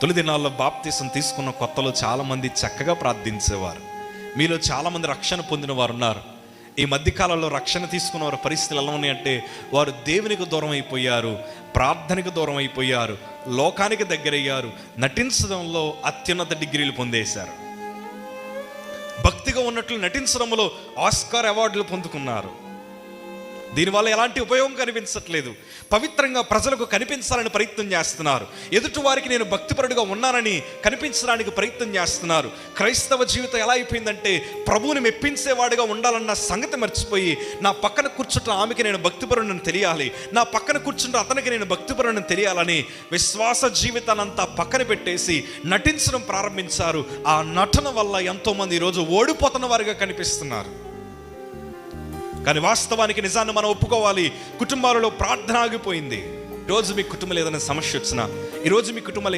తొలి దినాల్లో బాప్తీసం తీసుకున్న కొత్తలో చాలామంది చక్కగా ప్రార్థించేవారు. మీలో చాలామంది రక్షణ పొందిన వారు ఉన్నారు. ఈ మధ్యకాలంలో రక్షణ తీసుకున్న వారి పరిస్థితులు ఎలా ఉన్నాయంటే, వారు దేవునికి దూరం అయిపోయారు, ప్రార్థనకు దూరం అయిపోయారు, లోకానికి దగ్గరయ్యారు, నటించడంలో అత్యున్నత డిగ్రీలు పొందేశారు. భక్తిగా ఉన్నట్లు నటించడంలో ఆస్కార్ అవార్డులు పొందుకున్నారు. దీనివల్ల ఎలాంటి ఉపయోగం కనిపించట్లేదు. పవిత్రంగా ప్రజలకు కనిపించాలని ప్రయత్నం చేస్తున్నారు. ఎదుటి వారికి నేను భక్తిపరుడుగా ఉన్నానని కనిపించడానికి ప్రయత్నం చేస్తున్నారు. క్రైస్తవ జీవితం ఎలా అయిపోయిందంటే, ప్రభువుని మెప్పించేవాడిగా ఉండాలన్న సంగతి మర్చిపోయి, నా పక్కన కూర్చుంటున్న ఆమెకి నేను భక్తిపరుడిని తెలియాలి, నా పక్కన కూర్చుంటున్న అతనికి నేను భక్తిపరుడిని తెలియాలని విశ్వాస జీవితాన్ని అంతా పక్కన పెట్టేసి నటించడం ప్రారంభించారు. ఆ నటన వల్ల ఎంతోమంది ఈరోజు ఓడిపోతున్న వారిగా కనిపిస్తున్నారు. కానీ వాస్తవానికి నిజాన్ని మనం ఒప్పుకోవాలి. కుటుంబాలలో ప్రార్థన ఆగిపోయింది. ఈరోజు మీ కుటుంబంలో ఏదైనా సమస్య వచ్చినా, ఈరోజు మీ కుటుంబంలో